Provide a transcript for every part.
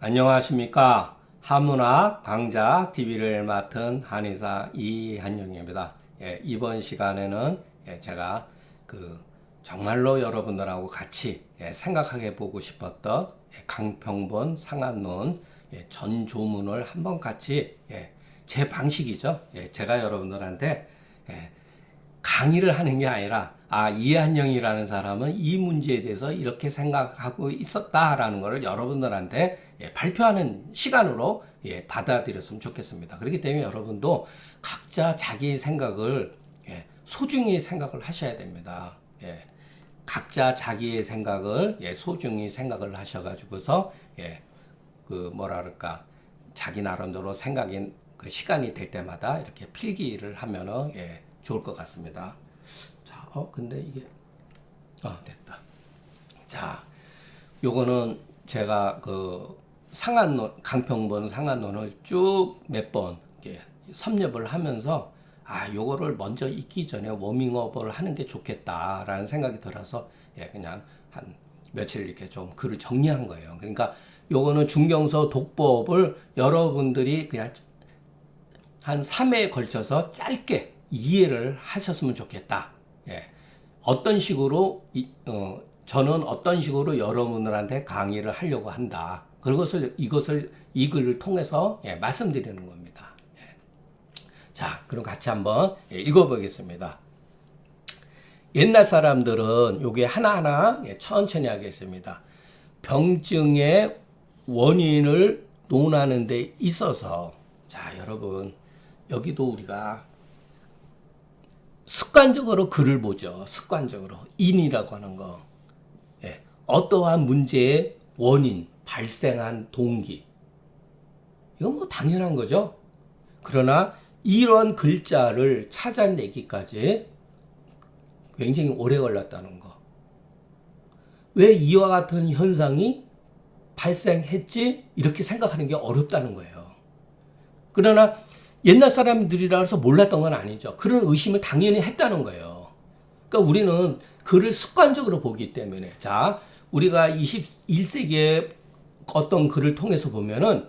안녕하십니까. 한문학 강좌 TV를 맡은 한의사 이한영입니다. 이번 시간에는 제가 정말로 여러분들하고 같이 생각해 보고 싶었던 강평본 상한론 전조문을 한번 같이 제 방식이죠. 제가 여러분들한테 강의를 하는 게 아니라 이한영이라는 사람은 이 문제에 대해서 이렇게 생각하고 있었다라는 것을 여러분들한테 발표하는 시간으로 받아들였으면 좋겠습니다. 그렇기 때문에 여러분도 각자 자기 생각을 소중히 생각을 하셔야 됩니다. 각자 자기의 생각을 소중히 생각을 하셔가지고서 자기 나름대로 생각인 그 시간이 될 때마다 이렇게 필기를 하면은 좋을 것 같습니다. 자, 근데 이게 됐다. 자, 요거는 제가 상한론, 강평본 상한론을 쭉 몇 번 섭렵을 하면서 요거를 먼저 익기 전에 워밍업을 하는 게 좋겠다라는 생각이 들어서 그냥 한 며칠 이렇게 좀 글을 정리한 거예요. 그러니까 요거는 중경서 독법을 여러분들이 그냥 한 3회에 걸쳐서 짧게 이해를 하셨으면 좋겠다. 어떤 식으로 저는 어떤 식으로 여러분들한테 강의를 하려고 한다. 이 글을 통해서 말씀드리는 겁니다. 자, 그럼 같이 한번 읽어보겠습니다. 옛날 사람들은 요게 하나하나 천천히 하겠습니다. 병증의 원인을 논하는 데 있어서, 자, 여러분, 여기도 우리가 습관적으로 글을 보죠. 습관적으로. 인이라고 하는 거. 어떠한 문제의 원인, 발생한 동기. 이건 뭐 당연한 거죠. 그러나 이런 글자를 찾아내기까지 굉장히 오래 걸렸다는 거. 왜 이와 같은 현상이 발생했지? 이렇게 생각하는 게 어렵다는 거예요. 그러나 옛날 사람들이라 해서 몰랐던 건 아니죠. 그런 의심을 당연히 했다는 거예요. 그러니까 우리는 글을 습관적으로 보기 때문에. 자, 우리가 21세기에 어떤 글을 통해서 보면은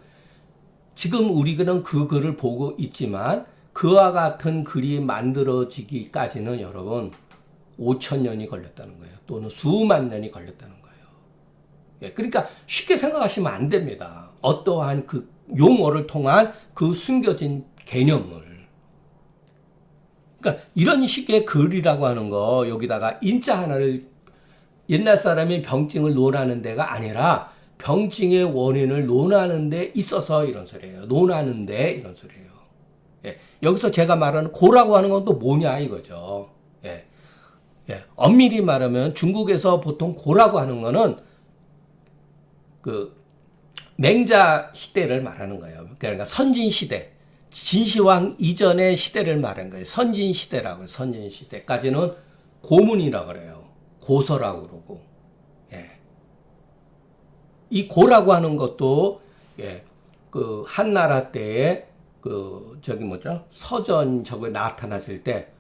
지금 우리는 그 글을 보고 있지만 그와 같은 글이 만들어지기까지는 여러분 5,000년이 걸렸다는 거예요. 또는 수만 년이 걸렸다는 거예요. 그러니까 쉽게 생각하시면 안 됩니다. 어떠한 그 용어를 통한 그 숨겨진 개념을. 그러니까 이런 식의 글이라고 하는 거 여기다가 인자 하나를 옛날 사람이 병증을 논하는 데가 아니라 병증의 원인을 논하는 데 있어서 이런 소리예요. 논하는데 이런 소리예요. 여기서 제가 말하는 고라고 하는 건 또 뭐냐 이거죠. 엄밀히 말하면 중국에서 보통 고라고 하는 거는 그 맹자 시대를 말하는 거예요. 그러니까 선진 시대, 진시황 이전의 시대를 말하는 거예요. 선진 시대라고. 선진 시대까지는 고문이라고 그래요. 고서라고 그러고. 이 고라고 하는 것도 그 한나라 때에 서전 나타났을 때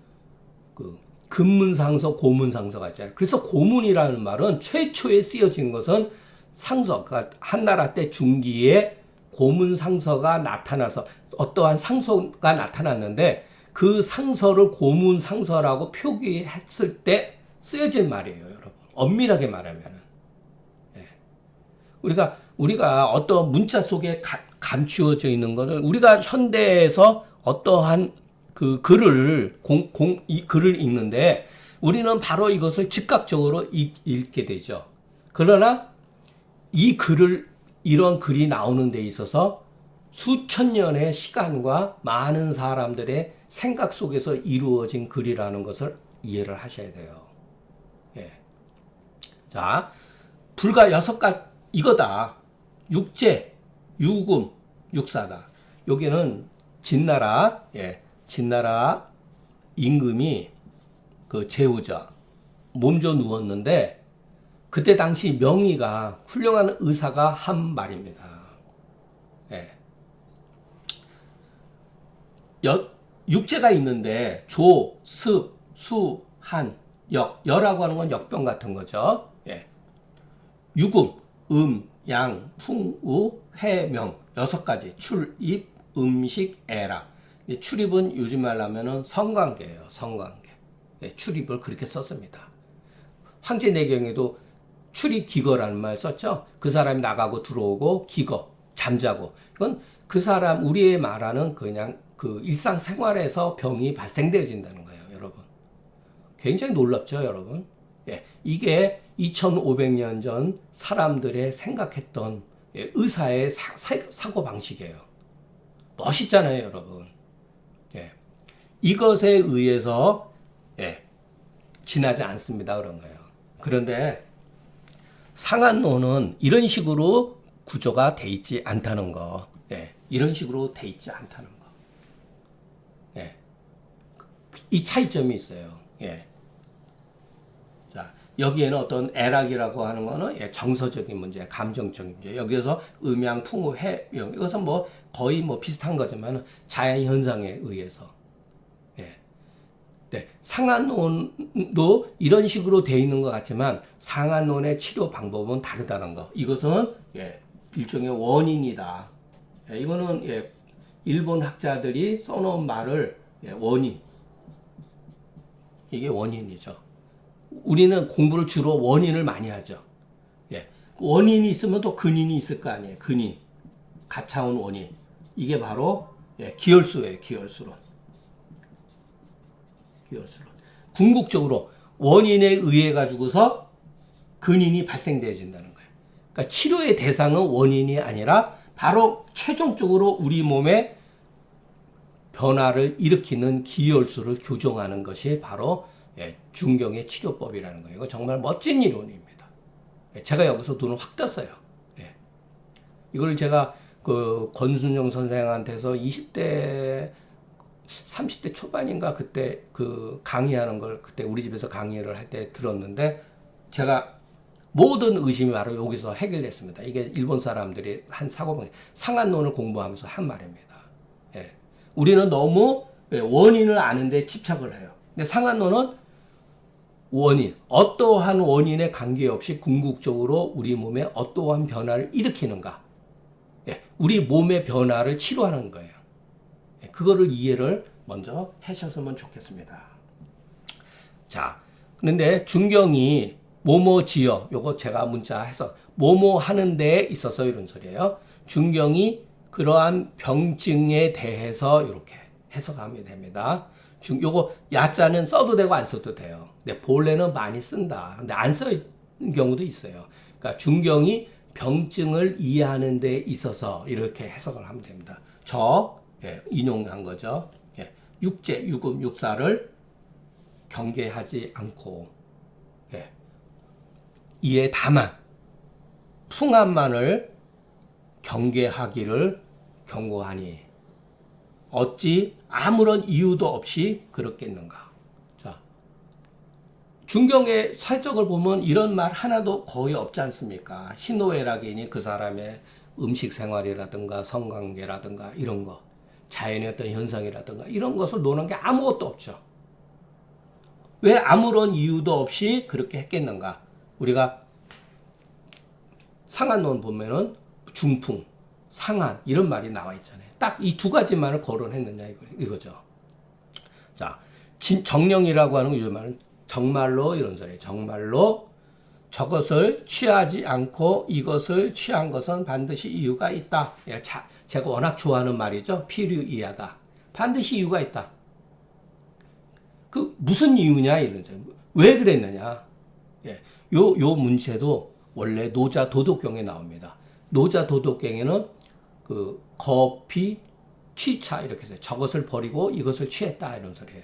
그 금문상서, 고문상서가 있잖아요. 그래서 고문이라는 말은 최초에 쓰여진 것은 상서, 그러니까 한나라 때 중기에 고문상서가 나타나서 어떠한 상서가 나타났는데 그 상서를 고문상서라고 표기했을 때 쓰여진 말이에요, 여러분. 엄밀하게 말하면은. 우리가 어떤 문자 속에 감추어져 있는 것을 우리가 현대에서 어떠한 그 이 글을 읽는데 우리는 바로 이것을 즉각적으로 읽게 되죠. 그러나 이런 글이 나오는 데 있어서 수천 년의 시간과 많은 사람들의 생각 속에서 이루어진 글이라는 것을 이해를 하셔야 돼요. 자, 불과 6가지, 이거다. 육제, 유금, 육사다. 여기는 진나라, 진나라 임금이 그 제후자, 몸져 누웠는데 그때 당시 명의가 훌륭한 의사가 한 말입니다. 육제가 있는데 조, 습, 수, 한, 역. 여라고 하는 건 역병 같은 거죠. 유금, 양, 풍, 우, 회, 명 6가지 출입, 음식, 애락. 출입은 요즘 말로 하면은 성관계예요. 성관계. 네, 출입을 그렇게 썼습니다. 황제내경에도 출입 기거라는 말 썼죠. 그 사람이 나가고 들어오고 기거 잠자고. 이건 그 사람 우리의 말하는 그냥 그 일상생활에서 병이 발생되어진다는 거예요, 여러분. 굉장히 놀랍죠, 여러분. 예, 이게 2500년 전 사람들의 생각했던 의사의 사고 방식이에요. 멋있잖아요, 여러분. 예, 이것에 의해서 지나지 않습니다, 그런 거예요. 그런데 상한론은 이런 식으로 구조가 돼 있지 않다는 거. 이런 식으로 돼 있지 않다는 거. 이 차이점이 있어요. 자, 여기에는 어떤 애락이라고 하는 거는 정서적인 문제, 감정적인 문제. 여기에서 음양, 풍우, 해, 명. 이것은 뭐 거의 뭐 비슷한 거지만 자연 현상에 의해서. 네, 상한론도 이런 식으로 돼 있는 것 같지만 상한론의 치료 방법은 다르다는 거. 이것은 일종의 원인이다. 이거는 일본 학자들이 써놓은 말을 원인. 이게 원인이죠. 우리는 공부를 주로 원인을 많이 하죠. 원인이 있으면 또 근인이 있을 거 아니에요. 근인. 가차원 원인. 이게 바로 기혈수예요. 기혈수론. 궁극적으로 원인에 의해 가지고서 근인이 발생되어진다는 거예요. 그러니까 치료의 대상은 원인이 아니라 바로 최종적으로 우리 몸에 변화를 일으키는 기혈수를 교정하는 것이 바로 중경의 치료법이라는 거예요. 이거 정말 멋진 이론입니다. 제가 여기서 눈을 확 떴어요. 이걸 제가 그 권순영 선생한테서 20대 30대 초반인가 그때 그 강의하는 걸 그때 우리 집에서 강의를 할 때 들었는데 제가 모든 의심이 바로 여기서 해결됐습니다. 이게 일본 사람들이 한 사고방식, 상한론을 공부하면서 한 말입니다. 우리는 너무 원인을 아는데 집착을 해요. 근데 상한론은 원인, 어떠한 원인에 관계없이 궁극적으로 우리 몸에 어떠한 변화를 일으키는가. 우리 몸의 변화를 치료하는 거예요. 그거를 이해를 먼저 하셨으면 좋겠습니다. 자, 그런데 중경이 뭐뭐 지어, 요거 제가 문자 해서 뭐뭐 하는 데에 있어서 이런 소리예요. 중경이 그러한 병증에 대해서 이렇게 해석하면 됩니다. 요거 야자는 써도 되고 안 써도 돼요. 근데 본래는 많이 쓴다. 근데 안 쓰는 경우도 있어요. 그러니까 중경이 병증을 이해하는 데 있어서 이렇게 해석을 하면 됩니다. 인용한 거죠. 육제, 유금, 육사를 경계하지 않고 이에 다만 풍암만을 경계하기를 경고하니 어찌 아무런 이유도 없이 그렇겠는가. 자, 중경의 살적을 보면 이런 말 하나도 거의 없지 않습니까? 희노애락이니 그 사람의 음식 생활이라든가 성관계라든가 이런 거, 자연의 어떤 현상이라든가 이런 것을 논한 게 아무것도 없죠. 왜 아무런 이유도 없이 그렇게 했겠는가? 우리가 상한론 보면은 중풍, 상한 이런 말이 나와 있잖아요. 딱 이 두 가지만을 거론했느냐 이거죠. 자, 정령이라고 하는 거 요즘 말은 정말로 이런 소리예요. 정말로 저것을 취하지 않고 이것을 취한 것은 반드시 이유가 있다. 제가 워낙 좋아하는 말이죠. 필요이하다. 반드시 이유가 있다. 그 무슨 이유냐 이런 소리. 왜 그랬느냐? 요 문체도 원래 노자 도덕경에 나옵니다. 노자 도덕경에는 그 거피 취차 이렇게 해서 저것을 버리고 이것을 취했다 이런 소리예요.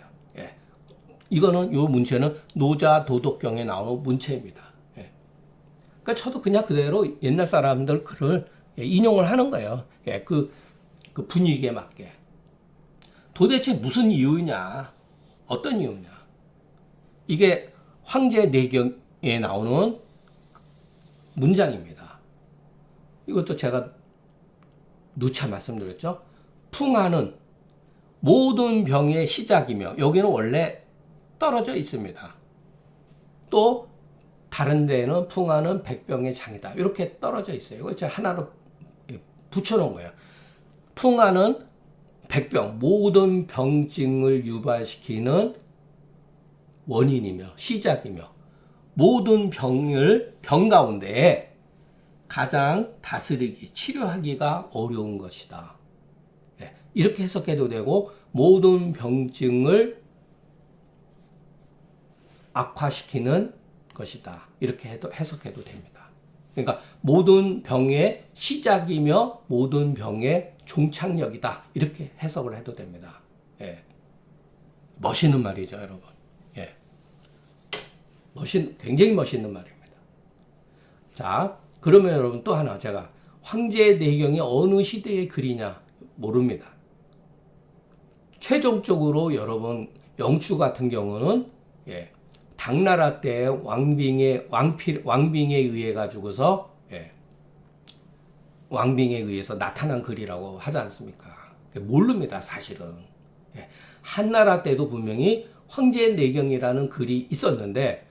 이거는 요 문체는 노자 도덕경에 나오는 문체입니다. 그러니까 저도 그냥 그대로 옛날 사람들 글을 인용을 하는 거예요. 그 분위기에 맞게. 도대체 무슨 이유냐? 어떤 이유냐? 이게 황제내경에 나오는 문장입니다. 이것도 제가 누차 말씀드렸죠. 풍하는 모든 병의 시작이며 여기는 원래 떨어져 있습니다. 또 다른 데는 풍화는 백병의 장이다. 이렇게 떨어져 있어요. 이걸 제가 하나로 붙여놓은 거예요. 풍화는 백병, 모든 병증을 유발시키는 원인이며 시작이며 모든 병 가운데 가장 다스리기, 치료하기가 어려운 것이다. 이렇게 해석해도 되고 모든 병증을 악화시키는 것이다. 이렇게 해석해도 됩니다. 그러니까 모든 병의 시작이며 모든 병의 종착역이다. 이렇게 해석을 해도 됩니다. 멋있는 말이죠, 여러분. 굉장히 멋있는 말입니다. 자, 그러면 여러분 또 하나 제가 황제내경이 어느 시대의 글이냐 모릅니다. 최종적으로 여러분 영추 같은 경우는 당나라 때 왕빙에 의해 가지고서 왕빙에 의해서 나타난 글이라고 하지 않습니까? 모릅니다, 사실은. 한나라 때도 분명히 황제내경이라는 글이 있었는데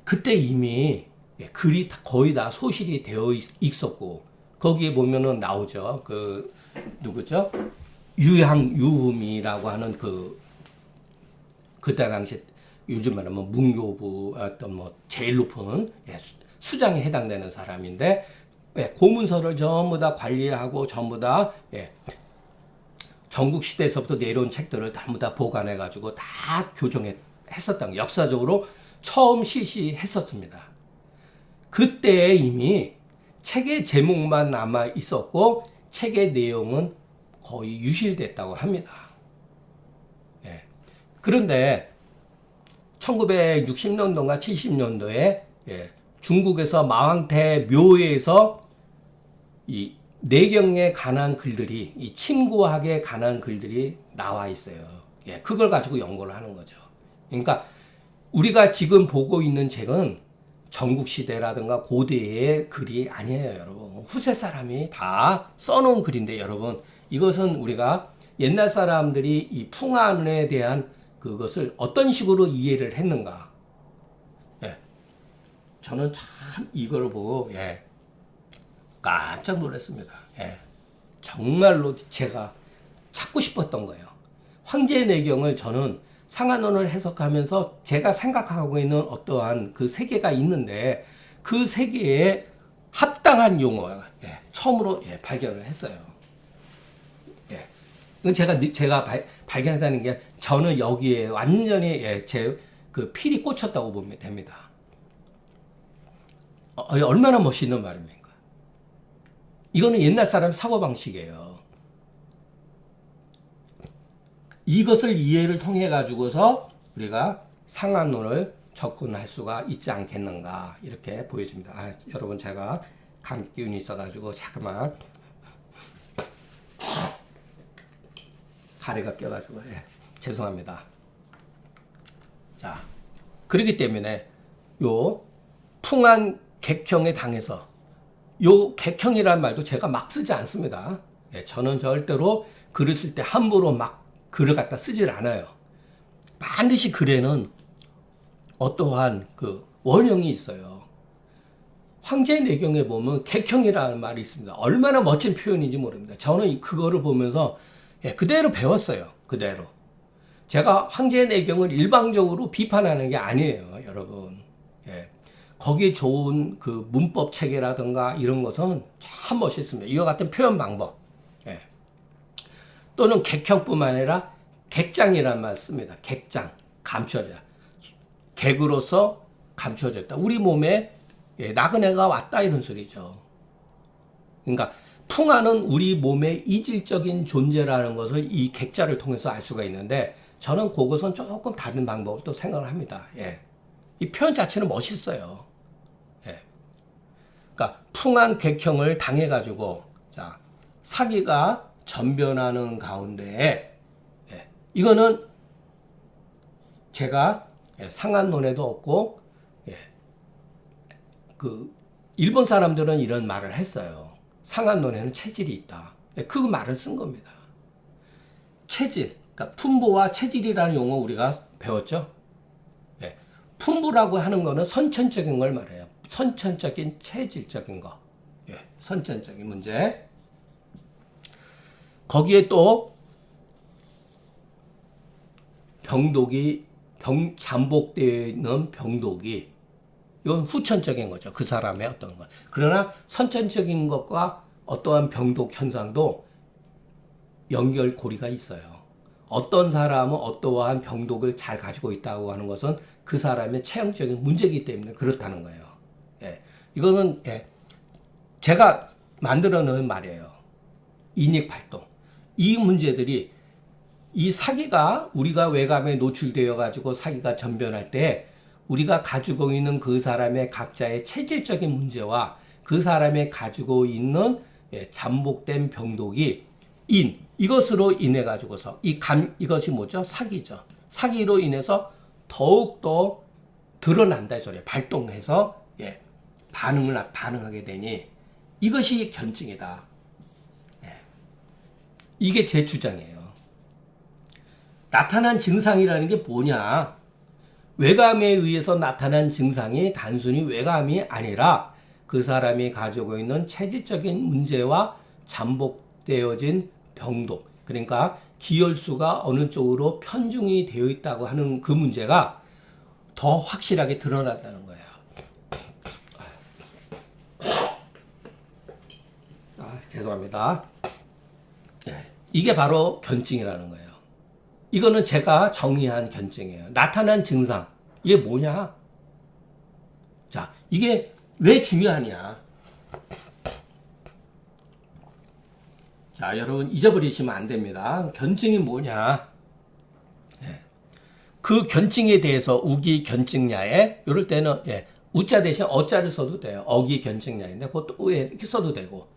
그때 이미 글이 거의 다 소실이 되어 있었고 거기에 보면은 나오죠. 그 누구죠? 유흠이라고 하는 그때 당시 요즘 말하면 문교부 어떤 뭐 제일 높은 수장에 해당되는 사람인데 고문서를 전부 다 관리하고 전부 다 전국 시대에서부터 내려온 책들을 전부 다 보관해 가지고 다 교정했었던 역사적으로 처음 실시했었습니다. 그때 이미 책의 제목만 남아 있었고 책의 내용은 거의 유실됐다고 합니다. 그런데 1960년도인가 70년도에 중국에서 마왕태 묘에서 이 내경에 관한 글들이 이 침구학에 관한 글들이 나와 있어요. 그걸 가지고 연구를 하는 거죠. 그러니까 우리가 지금 보고 있는 책은 전국시대라든가 고대의 글이 아니에요, 여러분. 후세 사람이 다 써놓은 글인데, 여러분, 이것은 우리가 옛날 사람들이 이 풍안에 대한 그것을 어떤 식으로 이해를 했는가. 저는 참 이걸 보고, 깜짝 놀랐습니다. 정말로 제가 찾고 싶었던 거예요. 황제내경을 저는 상한원을 해석하면서 제가 생각하고 있는 어떠한 그 세계가 있는데 그 세계에 합당한 용어 처음으로 발견을 했어요. 이건 제가 발견했다는 게 저는 여기에 완전히 제 그 필이 꽂혔다고 보면 됩니다. 얼마나 멋있는 말입니까? 이거는 옛날 사람 사고방식이에요. 이것을 이해를 통해 가지고서 우리가 상한론을 접근할 수가 있지 않겠는가 이렇게 보여집니다. 여러분 제가 감기 기운이 있어가지고 잠깐만 가래가 껴가지고 죄송합니다. 자, 그렇기 때문에 요 풍안 객형에 당해서 요 객형이라는 말도 제가 막 쓰지 않습니다. 저는 절대로 글을 쓸 때 함부로 막 글을 갖다 쓰질 않아요. 반드시 글에는 어떠한 그 원형이 있어요. 황제내경에 보면 객형이라는 말이 있습니다. 얼마나 멋진 표현인지 모릅니다. 저는 그거를 보면서 그대로 배웠어요. 그대로. 제가 황제내경을 일방적으로 비판하는 게 아니에요, 여러분. 거기에 좋은 그 문법 체계라든가 이런 것은 참 멋있습니다. 이와 같은 표현 방법. 또는 객형뿐만 아니라 객장이라는 말 씁니다. 객장, 감춰져. 객으로서 감춰졌다. 우리 몸에 나그네가 왔다 이런 소리죠. 그러니까 풍화는 우리 몸의 이질적인 존재라는 것을 이 객자를 통해서 알 수가 있는데 저는 그것은 조금 다른 방법으로 또 생각을 합니다. 이 표현 자체는 멋있어요. 그러니까 풍한 객형을 당해가지고 자 사기가 전변하는 가운데 이거는 제가 상한론에도 없고 그 일본 사람들은 이런 말을 했어요. 상한론에는 체질이 있다. 그 말을 쓴 겁니다. 체질, 그러니까 품보와 체질이라는 용어 우리가 배웠죠. 풍부라고 하는 거는 선천적인 걸 말해요. 선천적인 체질적인 거. 예, 선천적인 문제. 거기에 또 잠복되어 있는 병독이 이건 후천적인 거죠. 그 사람의 어떤 것. 그러나 선천적인 것과 어떠한 병독 현상도 연결고리가 있어요. 어떤 사람은 어떠한 병독을 잘 가지고 있다고 하는 것은 그 사람의 체형적인 문제이기 때문에 그렇다는 거예요. 예. 이거는 제가 만들어 놓은 말이에요. 인익발동. 이 문제들이 이 사기가 우리가 외감에 노출되어 가지고 사기가 전변할 때 우리가 가지고 있는 그 사람의 각자의 체질적인 문제와 그 사람의 가지고 있는 잠복된 병독이 이것으로 인해 가지고서 이것이 뭐죠? 사기죠. 사기로 인해서 더욱더 드러난다 이 소리예요. 발동해서 반응하게 되니 이것이 견증이다. 이게 제 주장이에요. 나타난 증상이라는 게 뭐냐? 외감에 의해서 나타난 증상이 단순히 외감이 아니라 그 사람이 가지고 있는 체질적인 문제와 잠복되어진 병독, 그러니까 기혈수가 어느 쪽으로 편중이 되어 있다고 하는 그 문제가 더 확실하게 드러난다는 거예요. 죄송합니다. 이게 바로 견증이라는 거예요. 이거는 제가 정의한 견증이에요. 나타난 증상. 이게 뭐냐? 자, 이게 왜 중요하냐? 자, 여러분 잊어버리시면 안 됩니다. 견증이 뭐냐? 그 견증에 대해서 우기 견증야에 이럴 때는 우자 대신 어자를 써도 돼요. 어기 견증야인데 보통 이렇게 써도 되고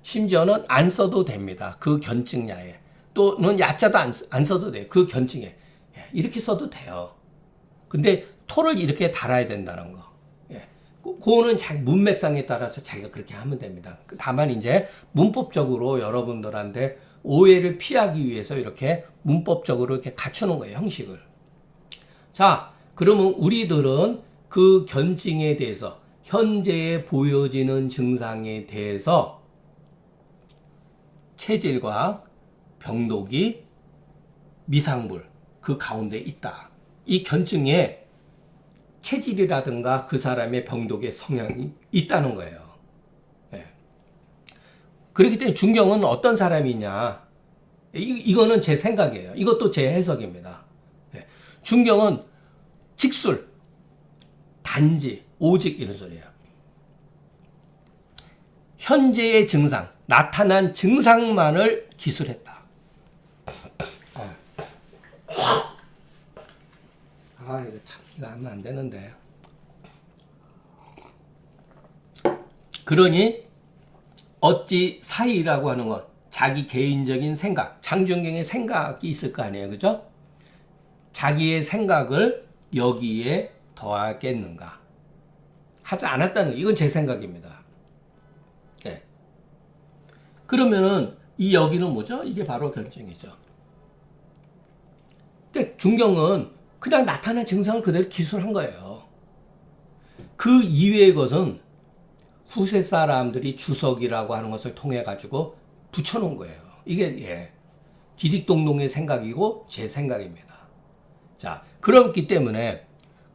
심지어는 안 써도 됩니다. 그 견증야에. 또는 야자도 안 써도 돼요. 그 견증에. 이렇게 써도 돼요. 근데 토를 이렇게 달아야 된다는 거. 그거는 자기 문맥상에 따라서 자기가 그렇게 하면 됩니다. 다만 이제 문법적으로 여러분들한테 오해를 피하기 위해서 이렇게 문법적으로 이렇게 갖추는 거예요. 형식을. 자, 그러면 우리들은 그 견증에 대해서 현재에 보여지는 증상에 대해서 체질과 병독이 미상물 그 가운데 있다. 이 견증에 체질이라든가 그 사람의 병독의 성향이 있다는 거예요. 그렇기 때문에 중경은 어떤 사람이냐? 이거는 제 생각이에요. 이것도 제 해석입니다. 중경은 직술, 단지, 오직 이런 소리예요. 현재의 증상, 나타난 증상만을 기술했다. 이거 참, 이거 하면 안 되는데. 그러니, 어찌 사이라고 하는 건 자기 개인적인 생각, 장준경의 생각이 있을 거 아니에요. 그죠? 자기의 생각을 여기에 더하겠는가. 하지 않았다는 거. 이건 제 생각입니다. 그러면은, 이 여기는 뭐죠? 이게 바로 견증이죠. 근데 중경은 그냥 나타난 증상을 그대로 기술한 거예요. 그 이외의 것은 후세 사람들이 주석이라고 하는 것을 통해 가지고 붙여놓은 거예요. 이게 기릭동동의 생각이고 제 생각입니다. 자, 그렇기 때문에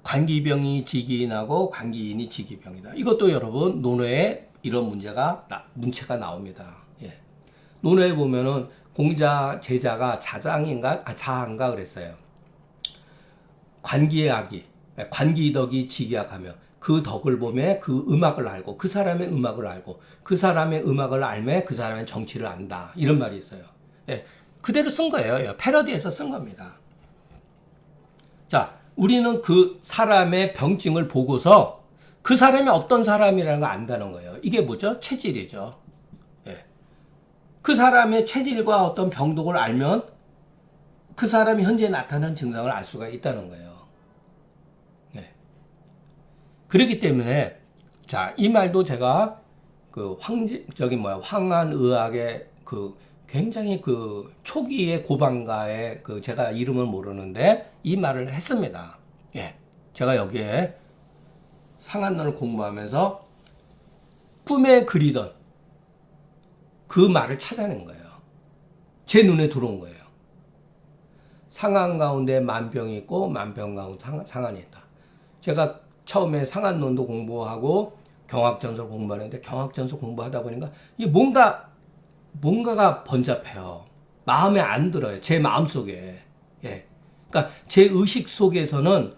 관기병이 지기인하고 관기인이 지기병이다. 이것도 여러분 논어에 이런 문체가 나옵니다. 논어에 보면은 공자 제자가 자한가 그랬어요. 관기의 악이, 관기덕이 지기악하며 그 덕을 보며 그 음악을 알고 그 사람의 음악을 알고 그 사람의 음악을 알며 그 사람의 정치를 안다. 이런 말이 있어요. 그대로 쓴 거예요. 패러디해서 쓴 겁니다. 자, 우리는 그 사람의 병증을 보고서 그 사람이 어떤 사람이라는 걸 안다는 거예요. 이게 뭐죠? 체질이죠. 그 사람의 체질과 어떤 병독을 알면 그 사람이 현재 나타난 증상을 알 수가 있다는 거예요. 그렇기 때문에 자, 이 말도 제가 그 황한의학의 그 굉장히 그 초기의 고방가의 그 제가 이름을 모르는데 이 말을 했습니다. 제가 여기에 상한론을 공부하면서 꿈에 그리던 그 말을 찾아낸 거예요. 제 눈에 들어온 거예요. 상한 가운데 만병이 있고 만병 가운데 상한이 있다. 제가 처음에 상한론도 공부하고 경학전설 공부하는데 경학전설 공부하다 보니까 이게 뭔가가 번잡해요. 마음에 안 들어요. 제 마음 속에. 예. 그러니까 제 의식 속에서는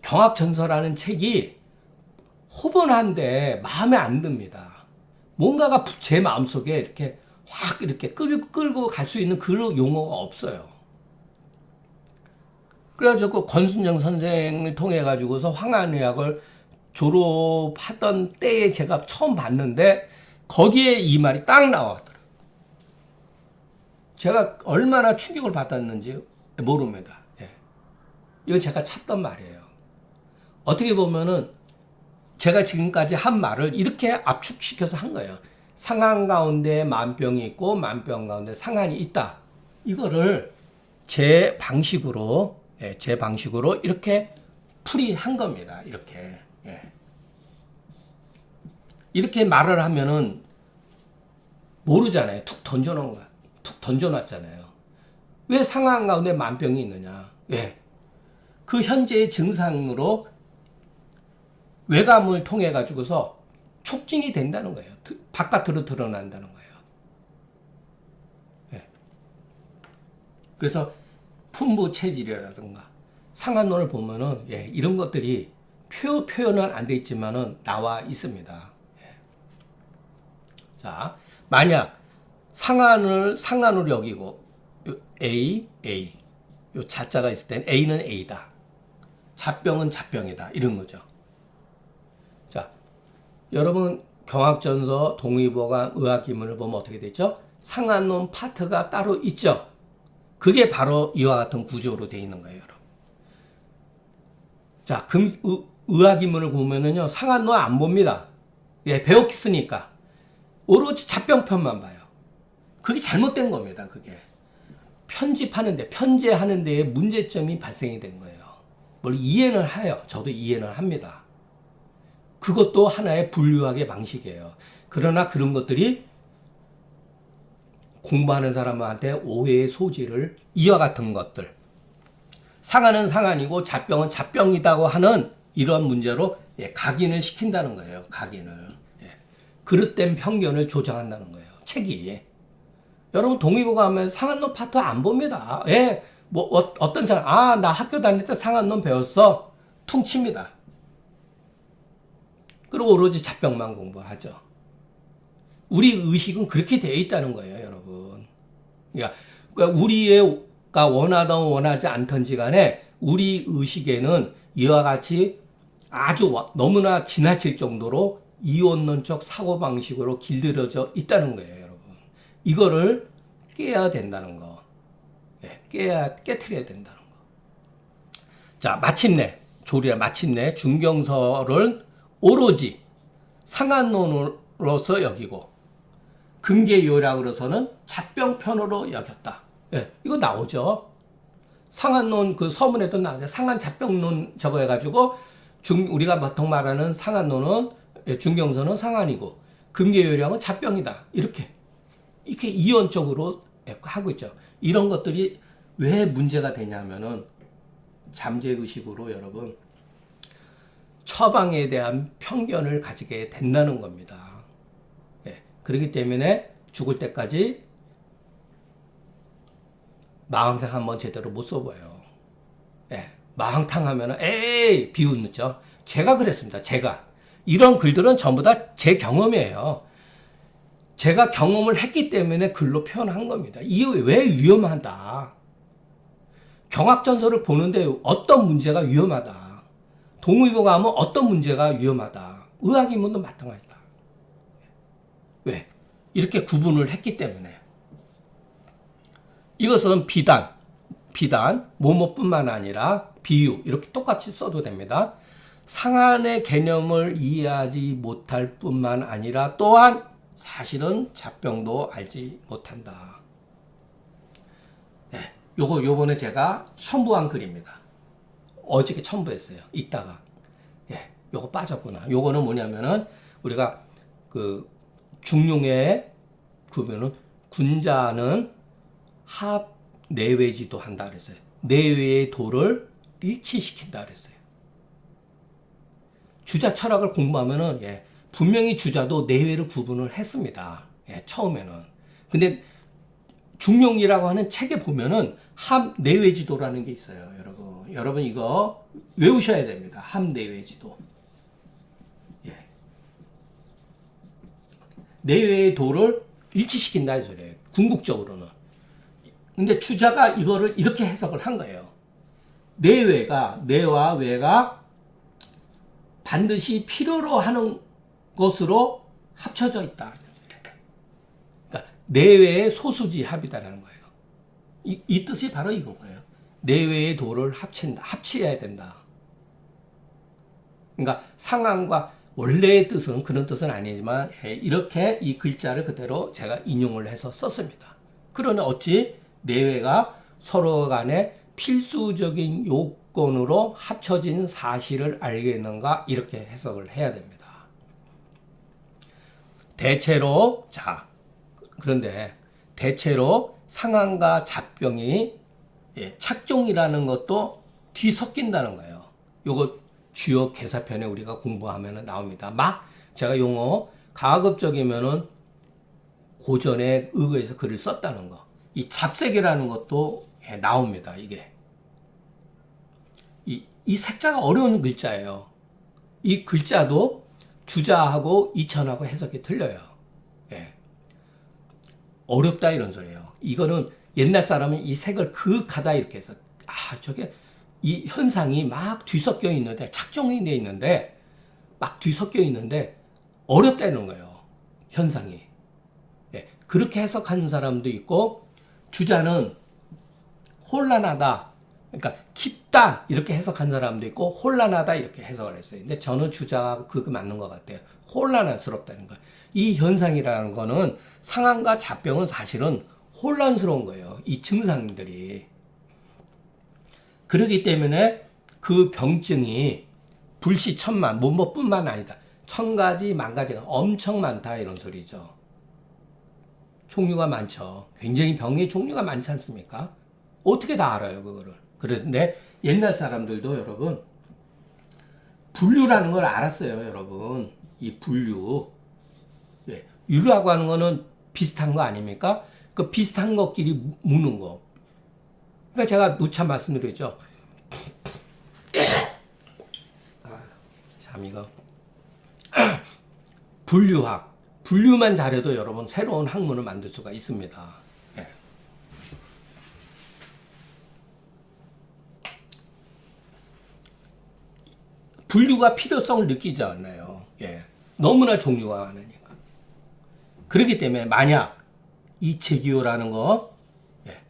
경학전설하는 책이 호번한데 마음에 안 듭니다. 뭔가가 제 마음 속에 이렇게 확 이렇게 끌고 갈 수 있는 그런 용어가 없어요. 그래가지고 권순정 선생을 통해 가지고서 황한의학을 졸업하던 때에 제가 처음 봤는데 거기에 이 말이 딱 나왔더라고요. 제가 얼마나 충격을 받았는지 모릅니다. 예. 이거 제가 찾던 말이에요. 어떻게 보면은 제가 지금까지 한 말을 이렇게 압축시켜서 한 거예요. 상한 가운데 만병이 있고 만병 가운데 상한이 있다. 이거를 제 방식으로 이렇게 풀이한 겁니다. 이렇게. 예. 이렇게 말을 하면은 모르잖아요. 툭 던져놓은 거야. 툭 던져놨잖아요. 왜 상한 가운데 만병이 있느냐? 왜? 그 현재의 증상으로 외감을 통해 가지고서 촉진이 된다는 거예요. 바깥으로 드러난다는 거예요. 예. 그래서 품부 체질이라든가 상한론을 보면은 이런 것들이 표현은 안 돼 있지만은 나와 있습니다. 예. 자, 만약 상한으로 여기고 A 요 자자가 있을 땐 A는 A다. 잡병은 잡병이다. 이런 거죠. 자, 여러분 경학전서, 동의보감, 의학기문을 보면 어떻게 되죠? 상한론 파트가 따로 있죠. 그게 바로 이와 같은 구조로 되어 있는 거예요, 여러분. 자, 의학기문을 보면은요, 상한론 안 봅니다. 예, 배웠으니까. 오로지 잡병편만 봐요. 그게 잘못된 겁니다, 그게. 편제하는 데에 문제점이 발생이 된 거예요. 뭘 이해는 해요. 저도 이해는 합니다. 그것도 하나의 분류학의 방식이에요. 그러나 그런 것들이 공부하는 사람한테 오해의 소지를 이와 같은 것들, 상한은 상한이고 잡병은 잡병이라고 하는 이런 문제로 각인을 시킨다는 거예요. 각인을. 그릇된 편견을 조장한다는 거예요. 책이. 여러분 동의보감 하면 상한론 파트 안 봅니다. 어떤 사람 나 학교 다닐 때 상한론 배웠어. 퉁칩니다. 그리고 오로지 잡병만 공부하죠. 우리 의식은 그렇게 되어 있다는 거예요, 여러분. 그러니까 우리가 원하든 원하지 않든지 간에 우리 의식에는 이와 같이 아주 너무나 지나칠 정도로 이원론적 사고방식으로 길들여져 있다는 거예요, 여러분. 이거를 깨야 된다는 거. 깨트려야 된다는 거. 자, 마침내 중경설을 오로지 상한론으로서 여기고 근계요약으로서는 잡병편으로 여겼다. 이거 나오죠. 상한론 그 서문에도 나오죠. 상한잡병론 저거 해가지고 우리가 보통 말하는 상한론은 중경설은 상한이고 근계요약은 잡병이다. 이렇게 이원적으로 하고 있죠. 이런 것들이 왜 문제가 되냐면은 잠재의식으로 여러분 처방에 대한 편견을 가지게 된다는 겁니다. 그렇기 때문에 죽을 때까지 마항탕 한번 제대로 못 써봐요. 마항탕 하면은 비웃죠. 제가 그랬습니다. 이런 글들은 전부 다 제 경험이에요. 제가 경험을 했기 때문에 글로 표현한 겁니다. 이게 왜 위험하다. 경학전설을 보는데 어떤 문제가 위험하다. 동의보감은 어떤 문제가 위험하다. 의학인문도 마찬가지다. 왜? 이렇게 구분을 했기 때문에. 이것은 비단, 뭐뭐뿐만 아니라 비유 이렇게 똑같이 써도 됩니다. 상한의 개념을 이해하지 못할 뿐만 아니라 또한 사실은 잡병도 알지 못한다. 요번에 제가 첨부한 글입니다. 어저께 첨부했어요. 읽다가. 예, 요거 빠졌구나. 요거는 뭐냐면은 우리가 그 중용의 구별은 군자는 합 내외지도 한다 그랬어요. 내외의 도를 일치시킨다 그랬어요. 주자 철학을 공부하면은 예, 분명히 주자도 내외를 구분을 했습니다. 예, 처음에는. 근데 중용이라고 하는 책에 보면은 합 내외지도라는 게 있어요, 여러분. 여러분 이거 외우셔야 됩니다. 합 내외지도. 예. 내외의 도를 일치시킨다 이 소리예요. 궁극적으로는. 근데 주자가 이거를 이렇게 해석을 한 거예요. 내외가 내와 외가 반드시 필요로 하는 것으로 합쳐져 있다. 그러니까 내외의 소수지 합이다라는 거예요. 이 뜻이 바로 이건 거예요. 내외의 도를 합쳐야 된다. 그러니까 상황과 원래의 뜻은 그런 뜻은 아니지만 이렇게 이 글자를 그대로 제가 인용을 해서 썼습니다. 그러나 어찌 내외가 서로 간에 필수적인 요건으로 합쳐진 사실을 알겠는가 이렇게 해석을 해야 됩니다. 대체로 그런데 대체로 상황과 잡병이 착종이라는 것도 뒤섞인다는 거예요. 요거 주요 개사편에 우리가 공부하면 나옵니다. 막 제가 용어 가급적이면은 고전에 의거해서 글을 썼다는 거. 이 잡색이라는 것도 나옵니다. 이게 이 색자가 어려운 글자예요. 이 글자도 주자하고 이천하고 해석이 틀려요. 예. 어렵다 이런 소리예요. 이거는 옛날 사람은 이 색을 그윽하다 이렇게 해서 저게 이 현상이 막 뒤섞여 있는데 착종이 돼 있는데 막 뒤섞여 있는데 어렵다 이런 거예요. 현상이. 예. 그렇게 해석하는 사람도 있고 주자는 혼란하다. 그러니까 깊다 이렇게 해석한 사람도 있고 혼란하다 이렇게 해석을 했어요. 근데 저는 주자가 그게 맞는 것 같아요. 혼란스럽다는 거예요. 이 현상이라는 거는 상황과 잡병은 사실은 혼란스러운 거예요. 이 증상들이. 그렇기 때문에 그 병증이 불시천만, 뭐뿐만 아니다. 천가지, 만가지가 엄청 많다 이런 소리죠. 종류가 많죠. 굉장히 병의 종류가 많지 않습니까? 어떻게 다 알아요, 그거를. 그런데 옛날 사람들도 여러분, 분류라는 걸 알았어요, 여러분. 이 분류. 예. 유라고 하는 거는 비슷한 거 아닙니까? 그 비슷한 것끼리 묻는 거. 그러니까 제가 누차 말씀드렸죠. 참, 이거. 분류학. 분류만 잘해도 여러분 새로운 학문을 만들 수가 있습니다. 예. 분류가 필요성을 느끼지 않나요? 예. 너무나 종류가 많으니까. 그렇기 때문에 만약 이 제기호라는 거,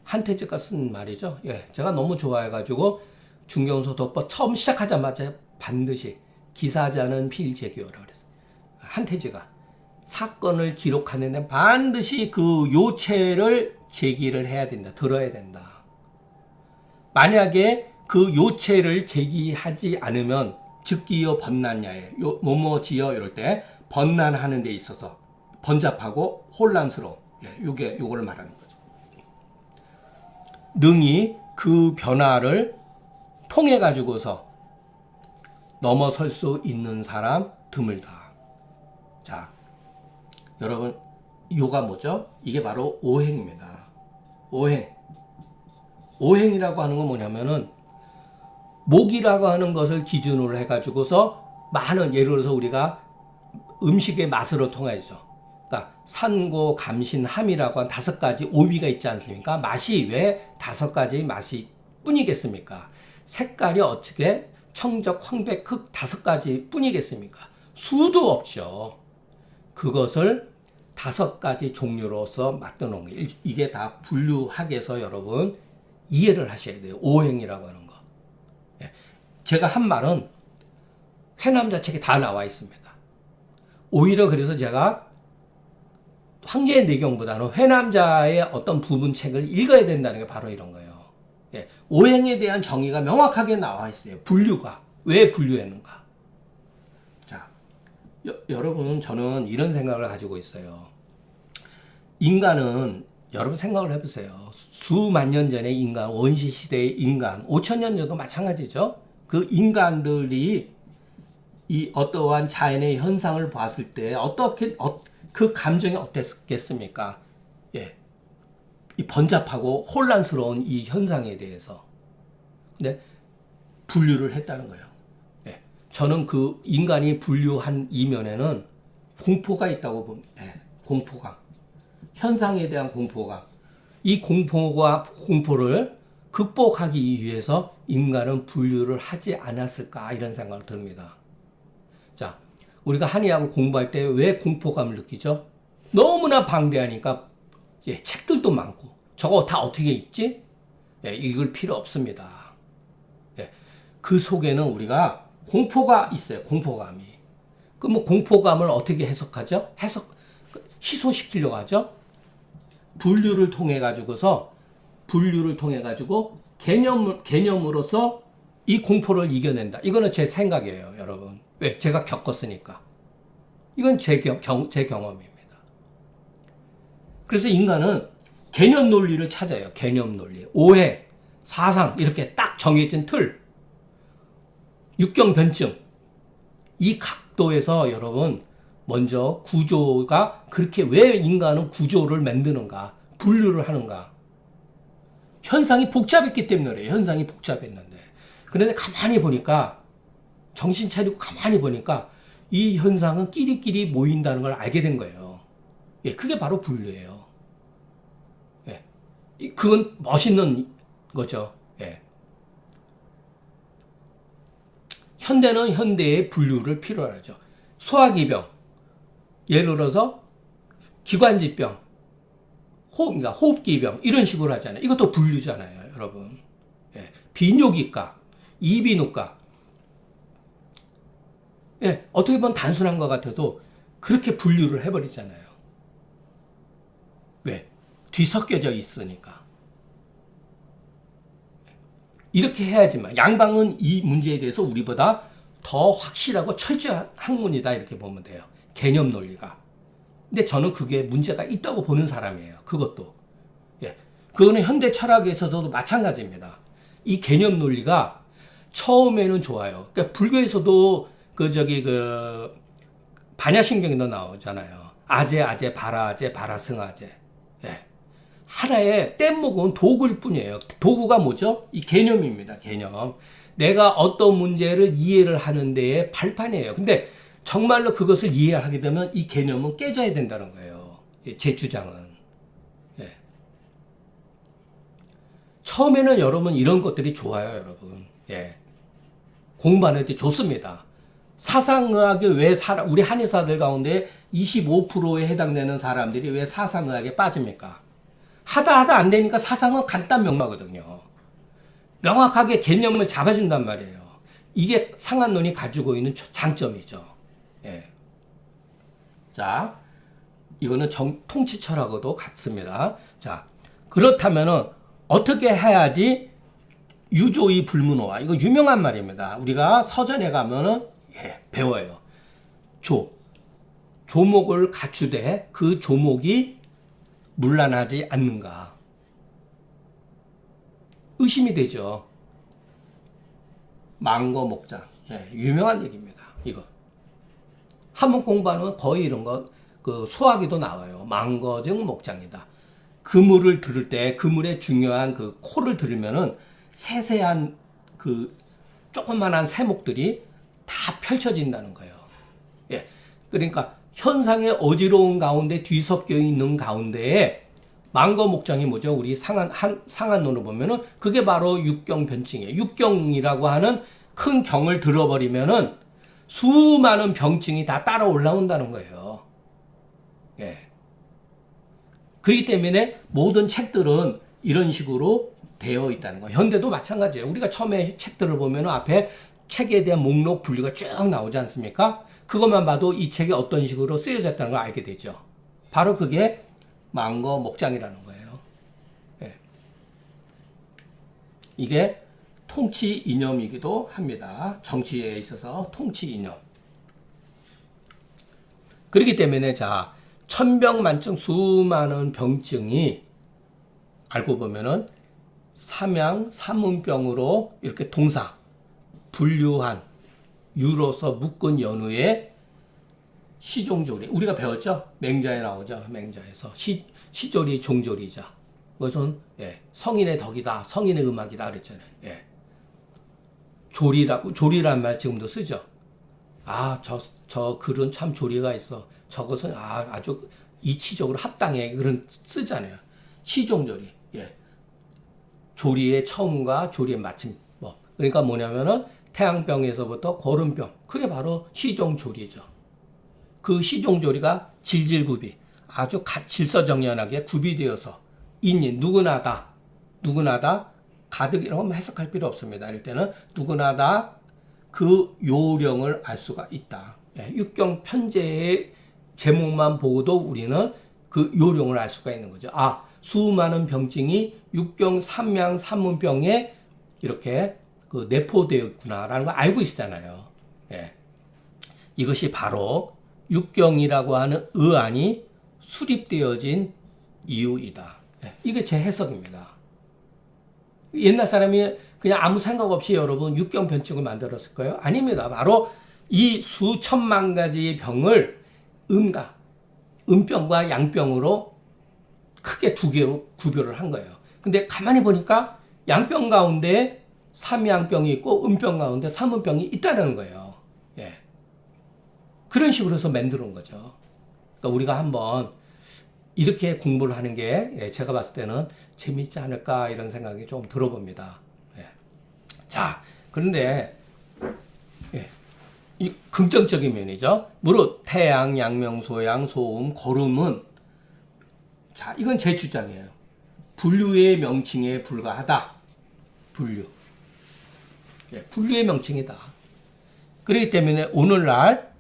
한태지가 쓴 말이죠. 예. 제가 너무 좋아해가지고 중경소도법 처음 시작하자마자 반드시 기사자는 필제기호라고 그랬어요. 한태지가 사건을 기록하는데 반드시 그 요체를 제기를 해야 된다. 들어야 된다. 만약에 그 요체를 제기하지 않으면 즉기여 번난야에 뭐뭐지여 이럴 때 번난하는 데 있어서 번잡하고 혼란스러워. 요거를 말하는 거죠. 능히 그 변화를 통해 가지고서 넘어설 수 있는 사람 드물다. 자, 여러분 요가 뭐죠? 이게 바로 오행입니다. 오행이라고 하는 건 뭐냐면은 목이라고 하는 것을 기준으로 해가지고서 많은 예를 들어서 우리가 음식의 맛으로 통하죠. 그러니까 산고, 감신, 함이라고 한 5가지 오미가 있지 않습니까? 맛이 왜 5가지 맛이 뿐이겠습니까? 색깔이 어떻게 청적, 황백, 흑 5가지 뿐이겠습니까? 수도 없죠. 그것을 5가지 종류로서 만들어 놓은 거예요. 이게 다 분류학에서 여러분 이해를 하셔야 돼요. 오행이라고 하는 거. 제가 한 말은 회남자 책에 다 나와 있습니다. 오히려 그래서 제가 황제의 내경보다는 회남자의 어떤 부분 책을 읽어야 된다는 게 바로 이런 거예요. 예, 오행에 대한 정의가 명확하게 나와 있어요. 분류가. 왜 분류했는가? 자, 여러분, 저는 이런 생각을 가지고 있어요. 인간은, 여러분 생각을 해보세요. 수만 년 전의 인간, 원시시대의 인간, 5천년 전도 마찬가지죠. 그 인간들이 이 어떠한 자연의 현상을 봤을 때 어떻게, 그 감정이 어땠겠습니까? 예. 이 번잡하고 혼란스러운 이 현상에 대해서. 근데 분류를 했다는 거예요. 예. 저는 그 인간이 분류한 이면에는 공포가 있다고 봅니다. 예. 공포감. 현상에 대한 공포감. 이 공포를 극복하기 위해서 인간은 분류를 하지 않았을까 이런 생각을 듭니다. 자, 우리가 한의학을 공부할 때 왜 공포감을 느끼죠? 너무나 방대하니까 예, 책들도 많고 저거 다 어떻게 읽지? 예, 읽을 필요 없습니다. 예, 그 속에는 우리가 공포가 있어요. 공포감이. 그 뭐 공포감을 어떻게 해석하죠? 희소시키려고 하죠. 분류를 통해 가지고 개념으로서 이 공포를 이겨낸다. 이거는 제 생각이에요, 여러분. 왜? 제가 겪었으니까. 이건 제 경험입니다. 그래서 인간은 개념 논리를 찾아요. 개념 논리. 오해, 사상, 이렇게 딱 정해진 틀. 육경 변증. 이 각도에서 여러분, 먼저 구조가 그렇게 왜 인간은 구조를 만드는가? 분류를 하는가? 현상이 복잡했기 때문에 그래요. 현상이 복잡했는데. 그런데 가만히 보니까, 정신 차리고 가만히 보니까 이 현상은 끼리끼리 모인다는 걸 알게 된 거예요. 예, 그게 바로 분류예요. 예, 그건 멋있는 거죠. 예. 현대는 현대의 분류를 필요로 하죠. 소화기병, 예를 들어서 기관지병, 그러니까 호흡기병 이런 식으로 하잖아요. 이것도 분류잖아요, 여러분. 예, 비뇨기과, 이비인후과. 예, 어떻게 보면 단순한 것 같아도 그렇게 분류를 해버리잖아요. 왜? 뒤섞여져 있으니까. 이렇게 해야지만 양방은 이 문제에 대해서 우리보다 더 확실하고 철저한 학문이다 이렇게 보면 돼요. 개념 논리가. 근데 저는 그게 문제가 있다고 보는 사람이에요. 그것도. 예. 그거는 현대 철학에서도 마찬가지입니다. 이 개념 논리가 처음에는 좋아요. 그러니까 불교에서도 반야신경도 나오잖아요. 아제, 바라아제, 바라승아제. 예. 하나의 뗏목은 도구일 뿐이에요. 도구가 뭐죠? 이 개념입니다. 개념. 내가 어떤 문제를 이해를 하는 데에 발판이에요. 근데 정말로 그것을 이해하게 되면 이 개념은 깨져야 된다는 거예요. 제 주장은. 예. 처음에는 여러분 이런 것들이 좋아요, 여러분. 예. 공부하는 데 좋습니다. 사상의학이 왜 우리 한의사들 가운데 25%에 해당되는 사람들이 왜 사상의학에 빠집니까? 하다 안 되니까 사상은 간단 명료하거든요. 명확하게 개념을 잡아준단 말이에요. 이게 상한론이 가지고 있는 장점이죠. 예. 자, 이거는 통치 철학과도 같습니다. 자, 그렇다면은 어떻게 해야지 유조의 불문호와 이거 유명한 말입니다. 우리가 서점에 가면은 예, 배워요. 조목을 갖추되 그 조목이 문란하지 않는가. 의심이 되죠. 망거 목장. 예, 유명한 얘기입니다. 이거. 한번 공부하면 거의 이런 거, 소화기도 나와요. 망거증 목장이다. 그물을 들을 때, 그물의 중요한 그 코를 들으면은 세세한 조그만한 세목들이 다 펼쳐진다는 거예요. 예. 그러니까 현상의 어지러운 가운데 뒤섞여 있는 가운데에 망거 목장이 뭐죠? 우리 상한론을 보면은 그게 바로 육경 변증이에요. 육경이라고 하는 큰 경을 들어버리면은 수많은 병증이 다 따라 올라온다는 거예요. 예. 그렇기 때문에 모든 책들은 이런 식으로 되어 있다는 거예요. 현대도 마찬가지예요. 우리가 처음에 책들을 보면 앞에 책에 대한 목록 분류가 쭉 나오지 않습니까? 그것만 봐도 이 책이 어떤 식으로 쓰여졌다는 걸 알게 되죠. 바로 그게 망거 목장이라는 거예요. 예. 이게 통치 이념이기도 합니다. 정치에 있어서 통치 이념. 그렇기 때문에 자, 천병만증 수많은 병증이 알고 보면은 삼양 삼운병으로 이렇게 동사 분류한 유로서 묶은 연후의 시종조리. 우리가 배웠죠? 맹자에 나오죠. 맹자에서 시조리 종조리자. 그것은 성인의 덕이다. 성인의 음악이다 그랬잖아요. 조리란 말 지금도 쓰죠. 아, 저 글은 참 조리가 있어. 저것은 아주 이치적으로 합당해. 그런 쓰잖아요. 시종조리. 조리의 처음과 조리의 마침법. 그러니까 뭐냐면은 태양병에서부터 거름병. 그게 바로 시종조리죠. 그 시종조리가 질질구비. 아주 질서정연하게 구비되어서 누구나 다 가득이라고 해석할 필요 없습니다. 이럴 때는 누구나 다 그 요령을 알 수가 있다. 육경 편제의 제목만 보고도 우리는 그 요령을 알 수가 있는 거죠. 수많은 병증이 육경 삼양 삼문병에 이렇게 그 내포되었구나라는 걸 알고 있잖아요. 이것이 바로 육경이라고 하는 의안이 수립되어진 이유이다. 이게 제 해석입니다. 옛날 사람이 그냥 아무 생각 없이 여러분 육경변증을 만들었을까요? 아닙니다. 바로 이 수천만 가지의 병을 음병과 양병으로 크게 두 개로 구별을 한 거예요. 근데 가만히 보니까 양병 가운데 삼양병이 있고 음병 가운데 삼음병이 있다는 거예요. 그런 식으로 해서 만드는 거죠. 그러니까 우리가 한번 이렇게 공부를 하는 게 제가 봤을 때는 재미있지 않을까 이런 생각이 좀 들어봅니다. 자, 그런데 이 긍정적인 면이죠. 무릇 태양, 양명, 소양, 소음, 거름은 자, 이건 제 주장이에요. 분류의 명칭에 불과하다. 분류의 명칭이다. 그렇기 때문에 오늘날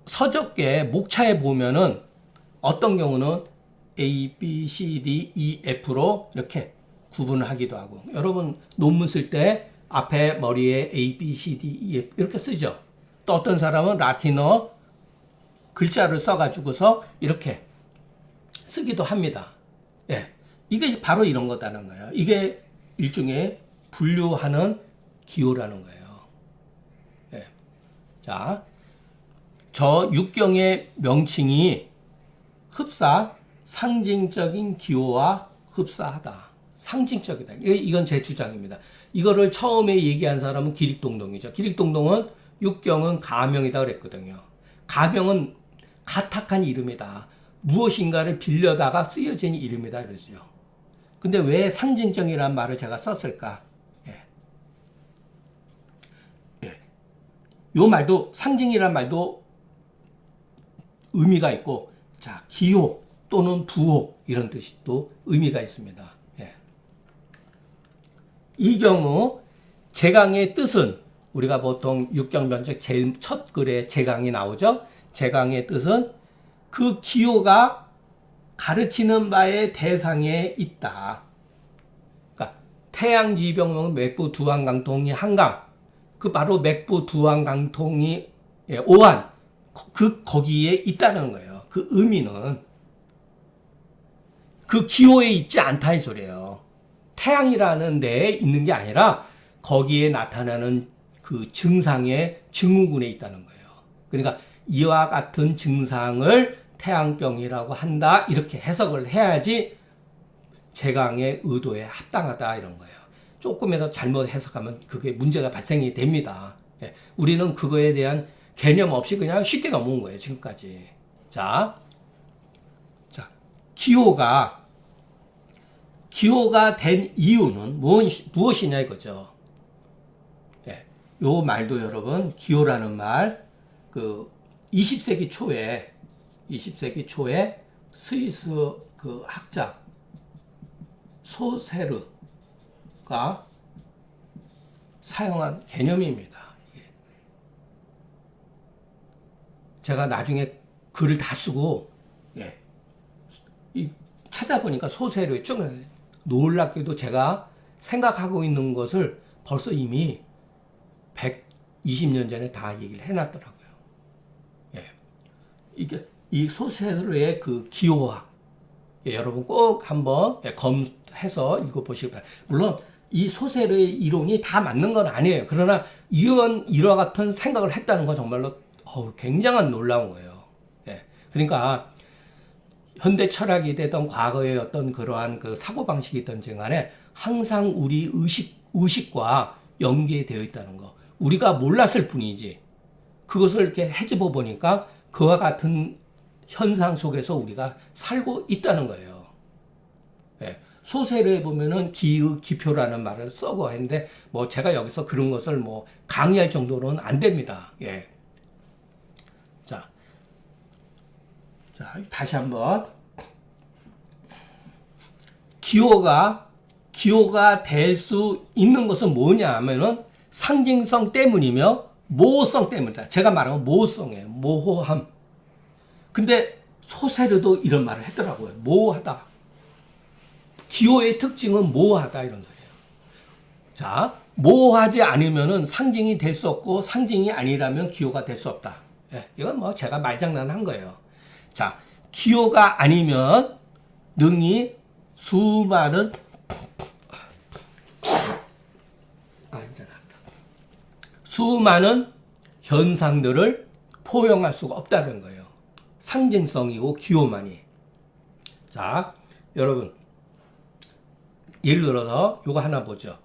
서적계 목차에 보면은 어떤 경우는 A, B, C, D, E, F로 이렇게 구분을 하기도 하고 여러분 논문 쓸 때 앞에 머리에 A, B, C, D, E, F 이렇게 쓰죠. 또 어떤 사람은 라틴어 글자를 써가지고서 이렇게 쓰기도 합니다. 이게 바로 이런 거다는 거예요. 이게 일종의 분류하는 기호라는 거예요. 자, 저 육경의 명칭이 상징적인 기호와 흡사하다. 상징적이다. 이건 제 주장입니다. 이거를 처음에 얘기한 사람은 기릭동동이죠. 기릭동동은 육경은 가명이다 그랬거든요. 가명은 가탁한 이름이다. 무엇인가를 빌려다가 쓰여진 이름이다 그러죠. 근데 왜 상징적이라는 말을 제가 썼을까? 요 말도 상징이란 말도 의미가 있고 자, 기호 또는 부호 이런 뜻이 또 의미가 있습니다. 이 경우 제강의 뜻은 우리가 보통 육경변적 제일 첫 글에 제강이 나오죠. 제강의 뜻은 그 기호가 가르치는 바의 대상에 있다. 그러니까 태양지병은 맥부 두환강통이 한강, 그 바로 맥부 두환강통이 오한 거기에 있다는 거예요. 그 의미는 그 기호에 있지 않다 이 소리예요. 태양이라는 데에 있는 게 아니라 거기에 나타나는 그 증상의 증후군에 있다는 거예요. 그러니까 이와 같은 증상을 태양병이라고 한다 이렇게 해석을 해야지 제강의 의도에 합당하다 이런 거예요. 조금이라도 잘못 해석하면 그게 문제가 발생이 됩니다. 우리는 그거에 대한 개념 없이 그냥 쉽게 넘어온 거예요 지금까지. 자, 기호가 된 이유는 무엇이냐 이거죠. 요 말도 여러분 기호라는 말 그 20세기 초에 스위스 그 학자 소세르가 사용한 개념입니다. 제가 나중에 글을 다 쓰고 찾아보니까 소세르에 쭉 놀랍게도 제가 생각하고 있는 것을 벌써 이미 120년 전에 다 얘기를 해놨더라고요. 예. 이게 이 소세르의 그 기호학, 예, 여러분 꼭 한번 검해서 읽어보시기 바랍니다. 물론 이 소세르의 이론이 다 맞는 건 아니에요. 그러나 이와 같은 생각을 했다는 건 정말로 굉장한 놀라운 거예요. 예. 그러니까 현대 철학이 되던 과거의 어떤 그러한 그 사고방식이 있던 간에 항상 우리 의식과 연계되어 있다는 거. 우리가 몰랐을 뿐이지. 그것을 이렇게 헤집어 보니까 그와 같은 현상 속에서 우리가 살고 있다는 거예요. 예. 소세르에 보면은 기의, 기표라는 말을 쓰고 했는데, 뭐 제가 여기서 그런 것을 뭐 강의할 정도로는 안 됩니다. 예. 자, 다시 한번. 기호가 될 수 있는 것은 뭐냐 하면은 상징성 때문이며 모호성 때문이다. 제가 말한 건 모호성이에요. 모호함. 근데 소세르도 이런 말을 했더라고요. 모호하다. 기호의 특징은 모호하다 이런 소리예요. 자, 모호하지 않으면은 상징이 될 수 없고 상징이 아니라면 기호가 될 수 없다. 예, 이건 뭐 제가 말장난한 거예요. 자, 기호가 아니면 능히 수많은 현상들을 포용할 수가 없다는 거예요. 상징성이고 기호만이. 자, 여러분 예를 들어서 요거 하나 보죠.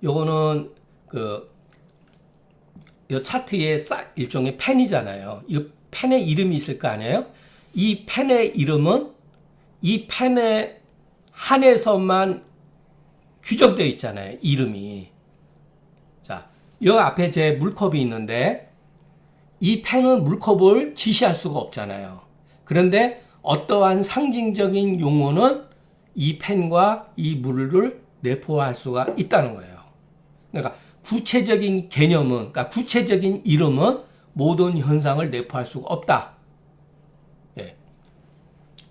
요거는 이 차트에 일종의 펜이잖아요. 이 펜의 이름이 있을 거 아니에요? 이 펜의 이름은 이 펜에 한해서만 규정되어 있잖아요. 이름이. 자, 요 앞에 제 물컵이 있는데 이 펜은 물컵을 지시할 수가 없잖아요. 그런데 어떠한 상징적인 용어는 이 펜과 이 물을 내포할 수가 있다는 거예요. 그러니까 구체적인 개념은, 그러니까 구체적인 이름은 모든 현상을 내포할 수가 없다. 예.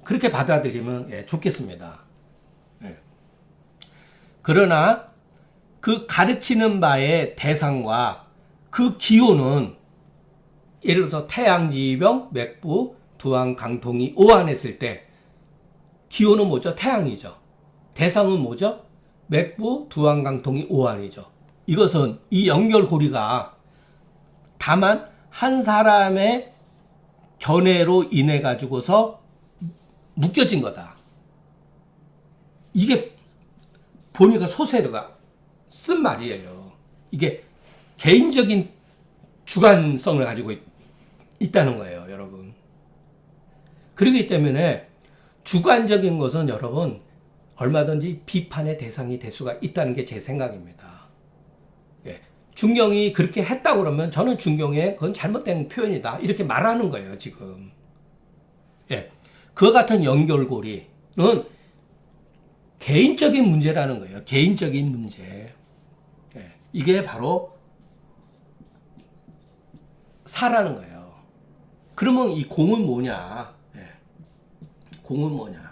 그렇게 받아들이면 좋겠습니다. 예. 그러나 그 가르치는 바의 대상과 그 기호는 예를 들어서 태양지병, 맥부, 두항, 강통이 오한했을 때 기호는 뭐죠? 태양이죠. 대상은 뭐죠? 맥부, 두항, 강통이 오한이죠. 이것은 이 연결고리가 다만 한 사람의 견해로 인해 가지고서 묶여진 거다. 이게 보니까 소세르가 쓴 말이에요. 이게 개인적인 주관성을 가지고 있다는 거예요, 여러분. 그렇기 때문에 주관적인 것은 여러분 얼마든지 비판의 대상이 될 수가 있다는 게 제 생각입니다. 예. 중경이 그렇게 했다고 그러면 저는 중경에 그건 잘못된 표현이다. 이렇게 말하는 거예요, 지금. 예. 그와 같은 연결고리는 개인적인 문제라는 거예요. 개인적인 문제. 예. 이게 바로 사라는 거예요. 그러면 이 공은 뭐냐? 예. 공은 뭐냐?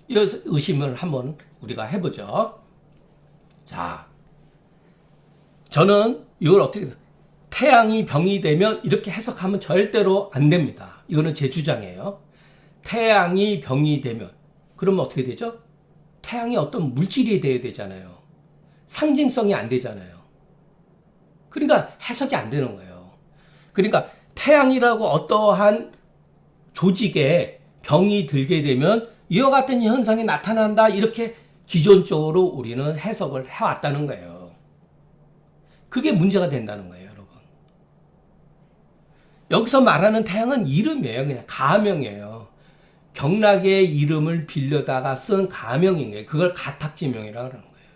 이 의심을 한번 우리가 해보죠. 자, 저는 이걸 어떻게 태양이 병이 되면 이렇게 해석하면 절대로 안 됩니다. 이거는 제 주장이에요. 태양이 병이 되면 그러면 어떻게 되죠? 태양이 어떤 물질이 돼야 되잖아요. 상징성이 안 되잖아요. 그러니까 해석이 안 되는 거예요. 그러니까 태양이라고 어떠한 조직에 병이 들게 되면 이와 같은 현상이 나타난다. 이렇게 기존적으로 우리는 해석을 해왔다는 거예요. 그게 문제가 된다는 거예요, 여러분. 여기서 말하는 태양은 이름이에요. 그냥 가명이에요. 경락의 이름을 빌려다가 쓴 가명인 거예요. 그걸 가탁지명이라고 하는 거예요.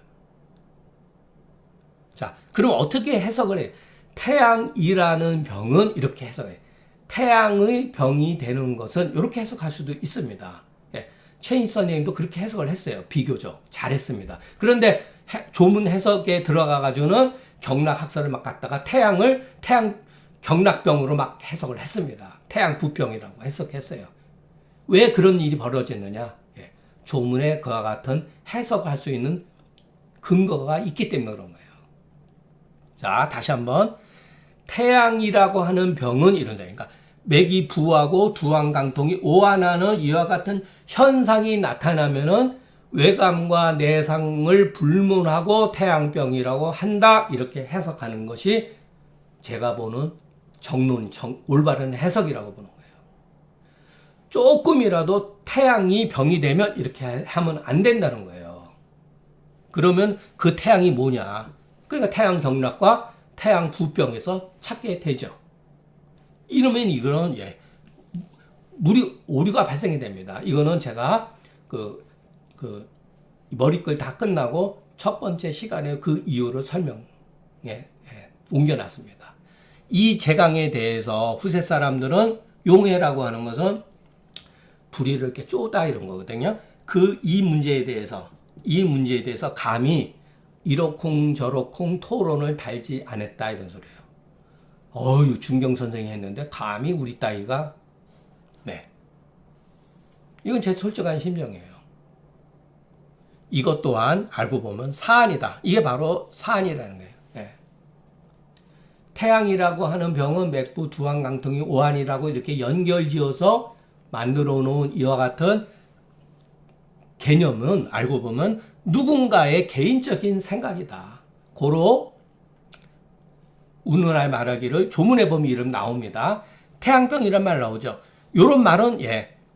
자, 그럼 어떻게 해석을 해요? 태양이라는 병은 이렇게 해석해요. 태양의 병이 되는 것은 이렇게 해석할 수도 있습니다. 최인수 선생님도 그렇게 해석을 했어요. 비교적 잘했습니다. 그런데 조문 해석에 들어가가지고는 경락학설을 막 갖다가 태양 경락병으로 막 해석을 했습니다. 태양 부병이라고 해석했어요. 왜 그런 일이 벌어졌느냐? 조문에 그와 같은 해석할 수 있는 근거가 있기 때문에 그런 거예요. 자, 다시 한번. 태양이라고 하는 병은 이런 자. 그러니까 맥이 부하고 두항강통이 오한하는 이와 같은 현상이 나타나면은 외감과 내상을 불문하고 태양병이라고 한다. 이렇게 해석하는 것이 제가 보는 올바른 해석이라고 보는 거예요. 조금이라도 태양이 병이 되면 이렇게 하면 안 된다는 거예요. 그러면 그 태양이 뭐냐? 그러니까 태양 경락과 태양 부병에서 찾게 되죠. 이러면 이거는 오류가 발생이 됩니다. 이거는 제가 머리글 다 끝나고 첫 번째 시간에 그 이유를 옮겨놨습니다. 이 제강에 대해서 후세 사람들은 용해라고 하는 것은 불의를 이렇게 쪼다 이런 거거든요. 이 문제에 대해서 감히 이러쿵 저러쿵 토론을 달지 않았다 이런 소리예요. 준경 선생이 했는데 감히 우리 따위가 이건 제 솔직한 심정이에요. 이것 또한 알고 보면 사안이다. 이게 바로 사안이라는 거예요. 태양이라고 하는 병은 맥부 두항강통이 오한이라고 이렇게 연결지어서 만들어 놓은 이와 같은 개념은 알고 보면 누군가의 개인적인 생각이다. 고로 오늘날 말하기를 조문에 보면 이름 나옵니다. 태양병이란 말 나오죠. 이런 말은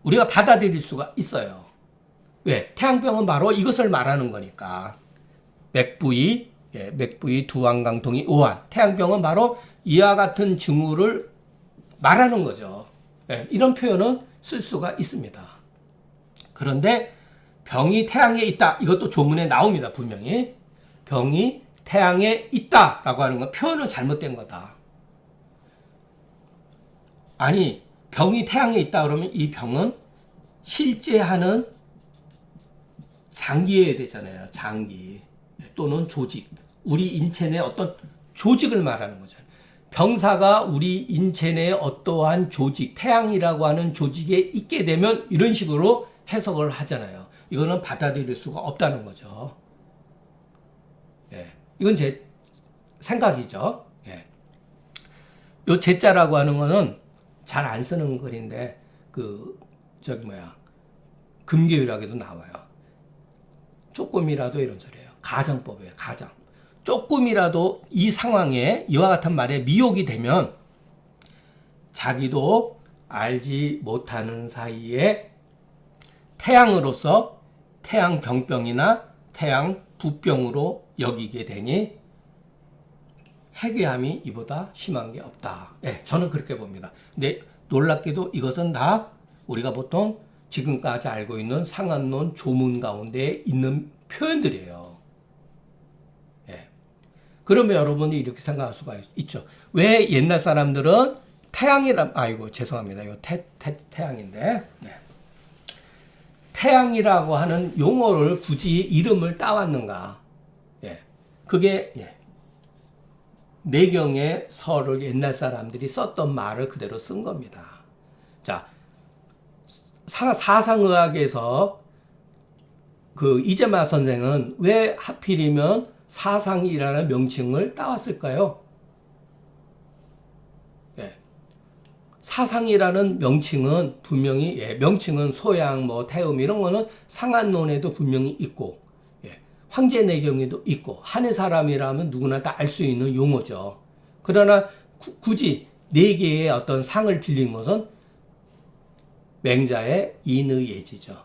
우리가 받아들일 수가 있어요. 왜? 태양병은 바로 이것을 말하는 거니까. 맥부위 두항강통이 오한. 태양병은 바로 이와 같은 증후를 말하는 거죠. 이런 표현은 쓸 수가 있습니다. 그런데 병이 태양에 있다. 이것도 조문에 나옵니다. 분명히. 병이 태양에 있다라고 하는 건 표현은 잘못된 거다. 아니, 병이 태양에 있다 그러면 이 병은 실제 하는 장기여야 되잖아요. 장기 또는 조직. 우리 인체 내 어떤 조직을 말하는 거죠. 병사가 우리 인체 내 어떠한 조직, 태양이라고 하는 조직에 있게 되면 이런 식으로 해석을 하잖아요. 이거는 받아들일 수가 없다는 거죠. 이건 제 생각이죠. 요 제자라고 하는 거는 잘 안 쓰는 글인데 금계율학에도 나와요. 조금이라도 이런 소리예요. 가정법이에요. 가정. 조금이라도 이 상황에 이와 같은 말에 미혹이 되면 자기도 알지 못하는 사이에 태양으로서 태양경병이나 태양부병으로 여기게 되니 해괴함이 이보다 심한 게 없다. 저는 그렇게 봅니다. 근데 놀랍게도 이것은 다 우리가 보통 지금까지 알고 있는 상한론 조문 가운데 있는 표현들이에요. 그러면 여러분이 이렇게 생각할 수가 있죠. 왜 옛날 사람들은 죄송합니다. 이거 태양인데. 태양이라고 하는 용어를 굳이 이름을 따왔는가? 그게 내경의 서를 옛날 사람들이 썼던 말을 그대로 쓴 겁니다. 자, 사상의학에서 이재마 선생은 왜 하필이면 사상이라는 명칭을 따왔을까요? 사상이라는 명칭은 분명히 명칭은 소양, 태음 이런 거는 상한론에도 분명히 있고 황제내경에도 있고 한해 사람이라면 누구나 다 알 수 있는 용어죠. 그러나 굳이 네 개의 어떤 상을 빌린 것은 맹자의 인의예지죠.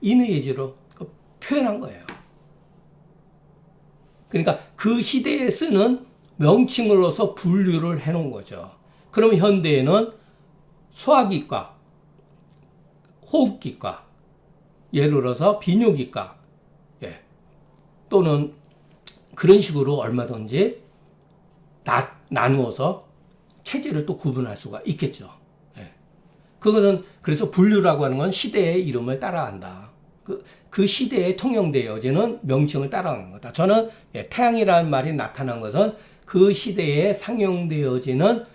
인의예지로 표현한 거예요. 그러니까 그 시대에 쓰는 명칭으로서 분류를 해놓은 거죠. 그러면 현대에는 소화기과, 호흡기과, 예를 들어서 비뇨기과, 또는 그런 식으로 얼마든지 나누어서 체질을 또 구분할 수가 있겠죠. 그거는 그래서 분류라고 하는 건 시대의 이름을 따라간다. 그 시대에 통용되어지는 명칭을 따라가는 거다. 저는 태양이라는 말이 나타난 것은 그 시대에 상용되어지는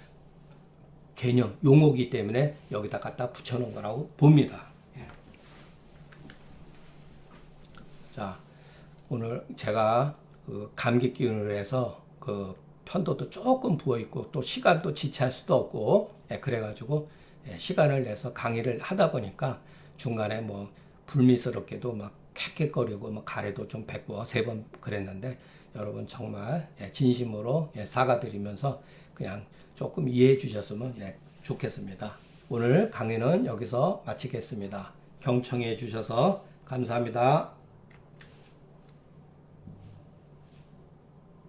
개념, 용어이기 때문에 여기다 갖다 붙여놓은 거라고 봅니다. 자, 오늘 제가 그 감기 기운으로 해서 그 편도도 조금 부어 있고 또 시간도 지체할 수도 없고 그래가지고 시간을 내서 강의를 하다 보니까 중간에 뭐 불미스럽게도 막 캑캑거리고 뭐 가래도 좀 뱉고 3번 그랬는데 여러분 정말 진심으로 사과드리면서 그냥 조금 이해해 주셨으면 좋겠습니다. 오늘 강의는 여기서 마치겠습니다. 경청해 주셔서 감사합니다.